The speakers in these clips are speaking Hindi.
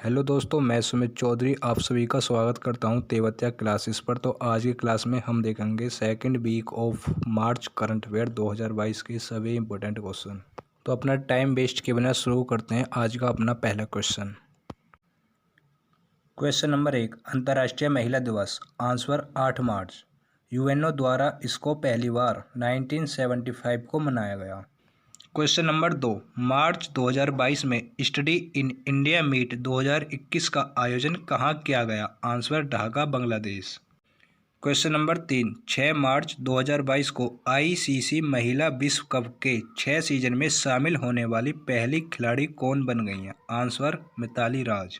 हेलो दोस्तों, मैं सुमित चौधरी आप सभी का स्वागत करता हूं तेवतिया क्लासेस पर। तो आज की क्लास में हम देखेंगे second week of March current affair 2022 के सभी इंपॉर्टेंट क्वेश्चन। तो अपना टाइम वेस्ट किए बिना शुरू करते हैं आज का अपना पहला क्वेश्चन। क्वेश्चन नंबर 1, अंतर्राष्ट्रीय महिला दिवस। आंसर 8 मार्च। यूएनओ द्वारा इसको पहली बार 1975 को मनाया गया। क्वेश्चन नंबर 2, मार्च 2022 में स्टडी इन इंडिया मीट 2021 का आयोजन कहाँ किया गया। Answer Dhaka, Bangladesh. Question number 3, 6 मार्च 2022 को आईसीसी महिला विश्व कप के 6 सीजन में शामिल होने वाली पहली खिलाड़ी कौन बन गई हैं। आंसर मिताली राज।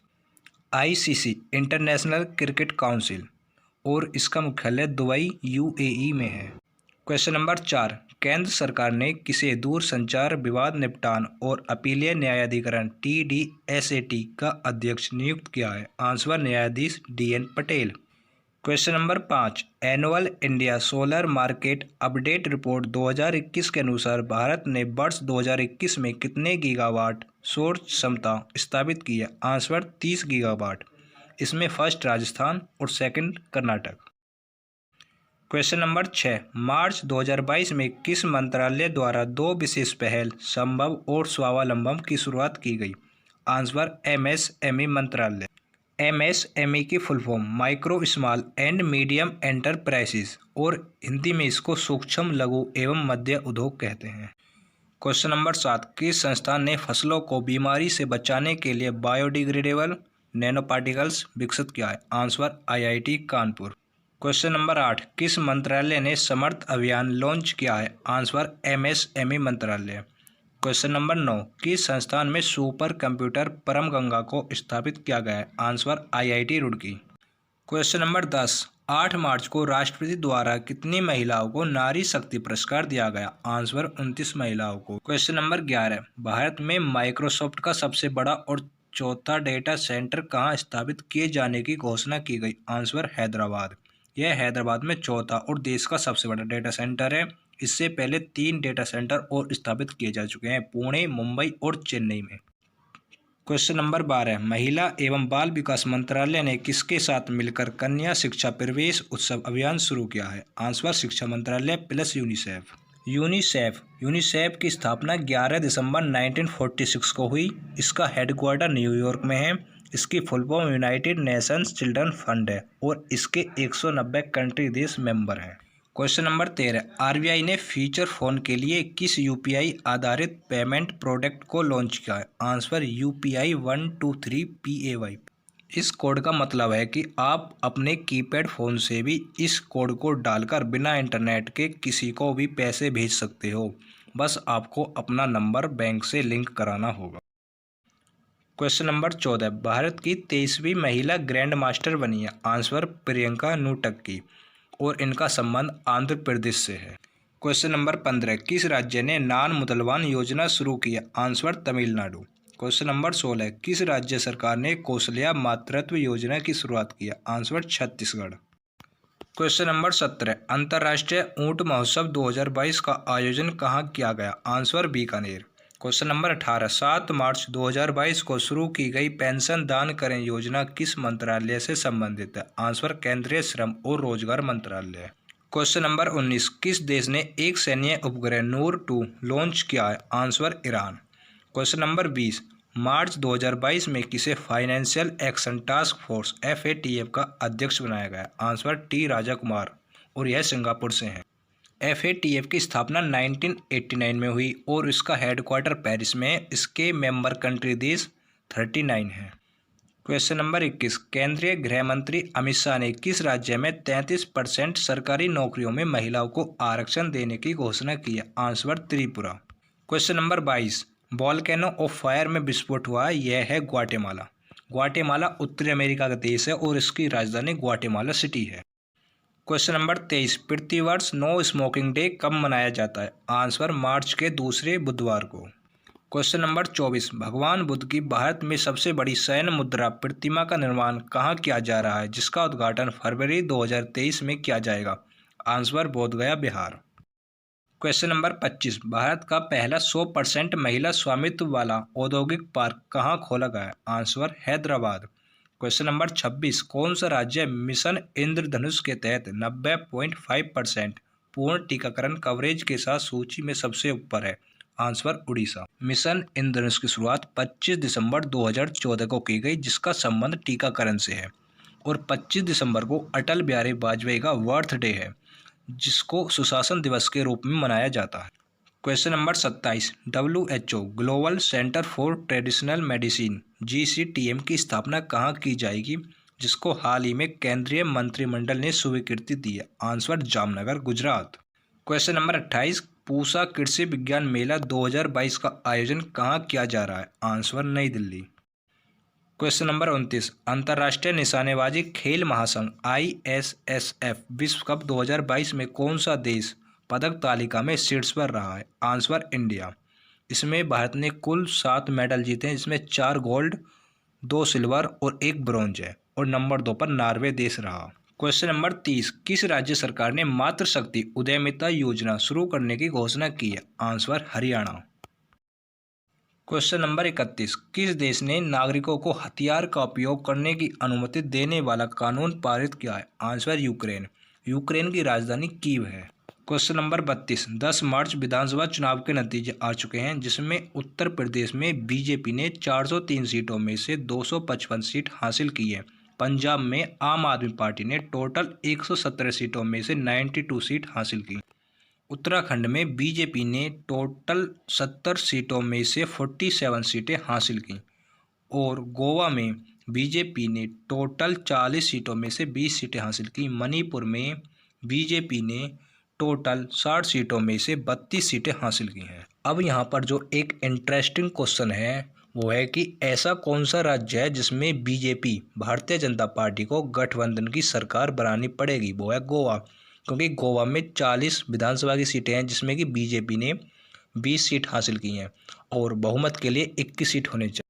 आईसीसी इंटरनेशनल क्रिकेट काउंसिल और इसका मुख्यालय दुबई यूएई में है। क्वेश्चन नंबर 4, केंद्र सरकार ने किसे दूरसंचार विवाद निपटान और अपीलीय न्यायाधिकरण टीडीएसएटी का अध्यक्ष नियुक्त किया है। आंसर न्यायाधीश D N Patel. Question number 5, annual India solar market update report 2021 के अनुसार भारत ने वर्ष 2021 में कितने गीगावाट सौर क्षमता स्थापित की है। Answer 30 gigawatt. इसमें फर्स्ट राजस्थान और सेकंड कर्नाटक। क्वेश्चन नंबर 6, मार्च 2022 में किस मंत्रालय द्वारा 2 विशेष पहल संभव और स्वावलंबन की शुरुआत की गई। आंसर एमएसएमई मंत्रालय। एमएसएमई की full form micro small and medium enterprises और हिंदी में इसको सूक्ष्म लघु एवं मध्य उद्योग कहते हैं। क्वेश्चन नंबर 7, किस संस्थान ने फसलों को बीमारी से बचाने के लिए बायोडिग्रेडेबल नैनो पार्टिकल्स विकसित किया है। Answer IIT Kanpur. Question number 8, किस मंत्रालय ने समर्थ अभियान लॉन्च किया है। आंसर एमएसएमई मंत्रालय। क्वेश्चन नंबर 9, किस संस्थान में सुपर कंप्यूटर परम गंगा को स्थापित किया गया है। Answer IIT Roorkee. Question number 10, 8 मार्च को राष्ट्रपति द्वारा कितनी महिलाओं को नारी शक्ति पुरस्कार दिया गया। आंसर 29 महिलाओं को। क्वेश्चन नंबर 11, भारत में माइक्रोसॉफ्ट का सबसे बड़ा और चौथा डेटा सेंटर कहाँ स्थापित किए जाने की घोषणा की गई। आंसर हैदराबाद। यह हैदराबाद में चौथा और देश का सबसे बड़ा डेटा सेंटर है। इससे पहले 3 डेटा सेंटर और स्थापित किए जा चुके हैं, पुणे, मुंबई और चेन्नई में। क्वेश्चन नंबर 12, महिला एवं बाल विकास मंत्रालय ने किसके साथ मिलकर कन्या शिक्षा प्रवेश उत्सव अभियान शुरू किया है। आंसर शिक्षा मंत्रालय प्लस यूनिसेफ। यूनिसेफ की स्थापना 11 दिसंबर 1946 को हुई। इसका हेडक्वार्टर न्यूयॉर्क में है। इसकी full form United Nations children fund है और इसके 190 कंट्री देश मेंबर हैं। क्वेश्चन नंबर 13, आरबीआई ने फीचर फोन के लिए किस यूपीआई आधारित पेमेंट प्रोडक्ट को लॉन्च किया है। Answer UPI 123 PAY। इस कोड का मतलब है कि आप अपने कीपैड फ़ोन से भी इस कोड को डालकर बिना इंटरनेट के किसी को भी पैसे भेज सकते हो। बस आपको अपना नंबर बैंक से लिंक कराना होगा। क्वेश्चन नंबर 14, भारत की 23वीं महिला ग्रैंड मास्टर बनी है। आंसर प्रियंका नूटक्की और इनका संबंध आंध्र प्रदेश से है। क्वेश्चन नंबर 15, किस राज्य ने नान मुसलमान योजना शुरू की है। आंसर तमिलनाडु। क्वेश्चन नंबर 16, किस राज्य सरकार ने कौशल्या मातृत्व योजना की शुरुआत की है। आंसर छत्तीसगढ़। क्वेश्चन नंबर 17, अंतर्राष्ट्रीय ऊंट महोत्सव 2022 का आयोजन कहाँ किया गया। आंसर बीकानेर। क्वेश्चन नंबर 18, 7 मार्च 2022 को शुरू की गई पेंशन दान करें योजना किस मंत्रालय से संबंधित है। आंसर केंद्रीय श्रम और रोजगार मंत्रालय। क्वेश्चन नंबर 19, किस देश ने एक सैन्य उपग्रह नूर 2 लॉन्च किया है। Answer Iran. क्वेश्चन नंबर 20, मार्च 2022 में किसे financial action task force FATF का अध्यक्ष बनाया गया। आंसर टी राजा कुमार और यह सिंगापुर से है। FATF की स्थापना 1989 में हुई और इसका हेडक्वार्टर पेरिस में है। इसके मेंबर कंट्री देश 39 हैं। क्वेश्चन नंबर 21, केंद्रीय गृह मंत्री अमित शाह ने किस राज्य में 33% सरकारी नौकरियों में महिलाओं को आरक्षण देने की घोषणा की है। Answer Tripura. Question number 22, volcano of fire में विस्फोट हुआ है, यह है ग्वाटेमाला। ग्वाटेमाला उत्तरी अमेरिका का देश है और इसकी राजधानी ग्वाटेमाला सिटी है। क्वेश्चन नंबर 23, प्रतिवर्ष नो स्मोकिंग डे कब मनाया जाता है। आंसर मार्च के दूसरे बुधवार को। क्वेश्चन नंबर 24, भगवान बुद्ध की भारत में सबसे बड़ी सैन्य मुद्रा प्रतिमा का निर्माण कहाँ किया जा रहा है, जिसका उद्घाटन फरवरी 2023 में किया जाएगा। Answer Bodhgaya, Bihar. Question number 25, Bharat का पहला 100% महिला स्वामित्व वाला औद्योगिक पार्क कहाँ खोला गया है? आंसर हैदराबाद। क्वेश्चन नंबर 26, कौन सा राज्य मिशन इंद्रधनुष के तहत 90.5% पूर्ण टीकाकरण कवरेज के साथ सूची में सबसे ऊपर है? आंसर उड़ीसा। मिशन इंद्रधनुष की शुरुआत 25 दिसंबर 2014 को की गई, जिसका संबंध टीकाकरण से है, और 25 दिसंबर को अटल बिहारी वाजपेयी का बर्थडे है, जिसको सुशासन दिवस के रूप में मनाया जाता है। Question number 27, WHO global centre for traditional medicine GCTM की स्थापना कहाँ की जाएगी, जिसको हाल ही में केंद्रीय मंत्रिमंडल ने स्वीकृति दी है? Answer Jamnagar, Gujarat. Question number 28, Pusa कृषि विज्ञान मेला 2022 का आयोजन कहाँ किया जा रहा है? आंसर नई दिल्ली। क्वेश्चन नंबर 29, अंतर्राष्ट्रीय निशानेबाजी खेल महासंघ ISSF विश्व कप 2022 में कौन सा देश पदक तालिका में शीर्ष पर रहा है? Answer India. इसमें भारत ने कुल 7 मेडल जीते हैं, जिसमें 4 गोल्ड, 2 सिल्वर और 1 ब्रॉन्ज है, और नंबर 2 पर नॉर्वे देश रहा। क्वेश्चन नंबर 30, किस राज्य सरकार ने मातृशक्ति उद्यमिता योजना शुरू करने की घोषणा की है? आंसर हरियाणा। क्वेश्चन नंबर 31, किस देश ने नागरिकों को हथियार का उपयोग करने की अनुमति देने वाला कानून पारित किया है? Answer Ukraine. यूक्रेन की राजधानी कीव है। क्वेश्चन नंबर 32, 10 मार्च विधानसभा चुनाव के नतीजे आ चुके हैं, जिसमें उत्तर प्रदेश में बीजेपी ने 403 सीटों में से 255 सीट हासिल की है। पंजाब में आम आदमी पार्टी ने टोटल 117 सीटों में से 92 सीट हासिल की। उत्तराखंड में बीजेपी ने टोटल 70 सीटों में से 47 सीटें हासिल की, और गोवा में बीजेपी ने टोटल 40 सीटों में से 20 सीटें हासिल की। मणिपुर में बीजेपी ने टोटल 60 सीटों में से 32 सीटें हासिल की हैं। अब यहाँ पर जो एक इंटरेस्टिंग क्वेश्चन है वो है कि ऐसा कौन सा राज्य है जिसमें बीजेपी भारतीय जनता पार्टी को गठबंधन की सरकार बनानी पड़ेगी? वो है गोवा, क्योंकि गोवा में 40 विधानसभा की सीटें हैं, जिसमें कि बीजेपी ने 20 सीट हासिल की हैं, और बहुमत के लिए 21 सीट होने चाहिए।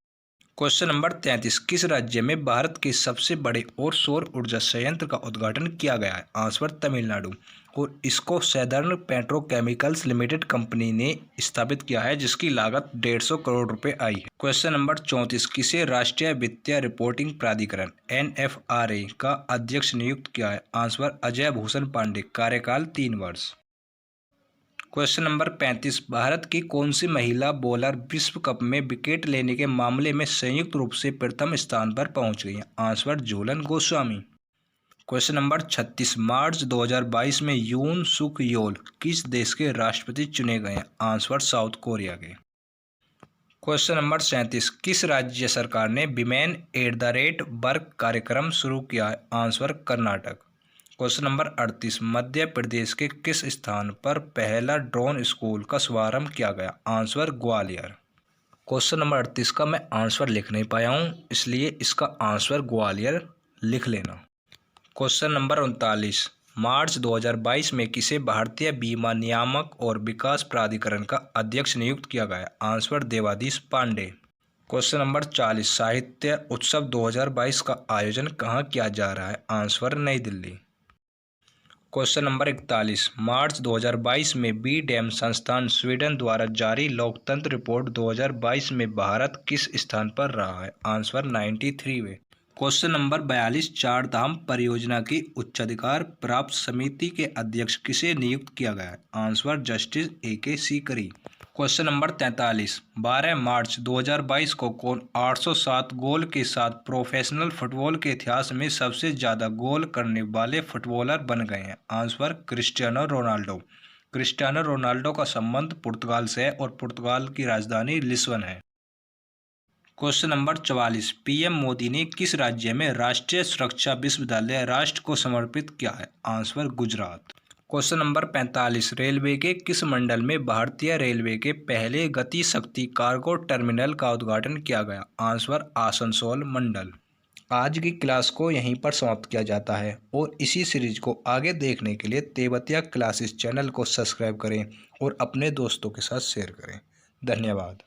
क्वेश्चन नंबर 33, किस राज्य में भारत के सबसे बड़े और सौर ऊर्जा संयंत्र का उद्घाटन किया गया है? आंसर तमिलनाडु, और इसको सदर्न पेट्रोकेमिकल्स लिमिटेड कंपनी ने स्थापित किया है, जिसकी लागत 150 करोड़ रुपए आई है। क्वेश्चन नंबर 34, किसे राष्ट्रीय वित्तीय रिपोर्टिंग प्राधिकरण NFRA का अध्यक्ष नियुक्त किया है? आंसर अजय भूषण पांडे, कार्यकाल 3 वर्ष। क्वेश्चन नंबर 35, भारत की कौन सी महिला बॉलर विश्व कप में विकेट लेने के मामले में संयुक्त रूप से प्रथम स्थान पर पहुंच गई है? Answer Jhulan Goswami. Question number 36, मार्च 2022 में यून सुक योल किस देश के राष्ट्रपति चुने गए हैं? आंसर साउथ कोरिया के। क्वेश्चन नंबर 37, किस राज्य सरकार ने विमेन @ वर्क कार्यक्रम शुरू किया है? Answer Karnataka. Question number 38, Madhya Pradesh के किस स्थान पर पहला ड्रोन स्कूल का शुभारंभ किया गया? आंसर ग्वालियर। क्वेश्चन नंबर 38 का मैं आंसर लिख नहीं पाया हूँ, इसलिए इसका आंसर ग्वालियर लिख लेना। क्वेश्चन नंबर 39, मार्च 2022 में किसे भारतीय बीमा नियामक और विकास प्राधिकरण का अध्यक्ष नियुक्त किया गया? आंसर देवाधीश पांडे। क्वेश्चन नंबर 40, साहित्य उत्सव 2022 का आयोजन कहाँ किया जा रहा है? आंसर नई दिल्ली। क्वेश्चन नंबर 41, मार्च 2022 में बी डैम संस्थान स्वीडन द्वारा जारी लोकतंत्र रिपोर्ट 2022 में भारत किस स्थान पर रहा है? आंसर 93वें। क्वेश्चन नंबर 42, चार धाम परियोजना की उच्चाधिकार प्राप्त समिति के अध्यक्ष किसे नियुक्त किया गया है? Answer justice AK Sikri. Question number 43, 12 मार्च 2022 को कौन 807 गोल के साथ प्रोफेशनल फुटबॉल के इतिहास में सबसे ज़्यादा गोल करने वाले फुटबॉलर बन गए हैं? Answer Cristiano Ronaldo. Cristiano Ronaldo का संबंध पुर्तगाल से है, और पुर्तगाल की राजधानी लिस्बन है। क्वेश्चन नंबर 44, PM मोदी ने किस राज्य में राष्ट्रीय सुरक्षा विश्वविद्यालय राष्ट्र को समर्पित किया है? Answer Gujarat. Question number 45, railway के किस मंडल में भारतीय रेलवे के पहले गति शक्ति कार्गो टर्मिनल का उद्घाटन किया गया? आंसर आसनसोल मंडल। आज की क्लास को यहीं पर समाप्त किया जाता है, और इसी सीरीज को आगे देखने के लिए तेवतिया क्लासेस चैनल को सब्सक्राइब करें और अपने दोस्तों के साथ शेयर करें। धन्यवाद।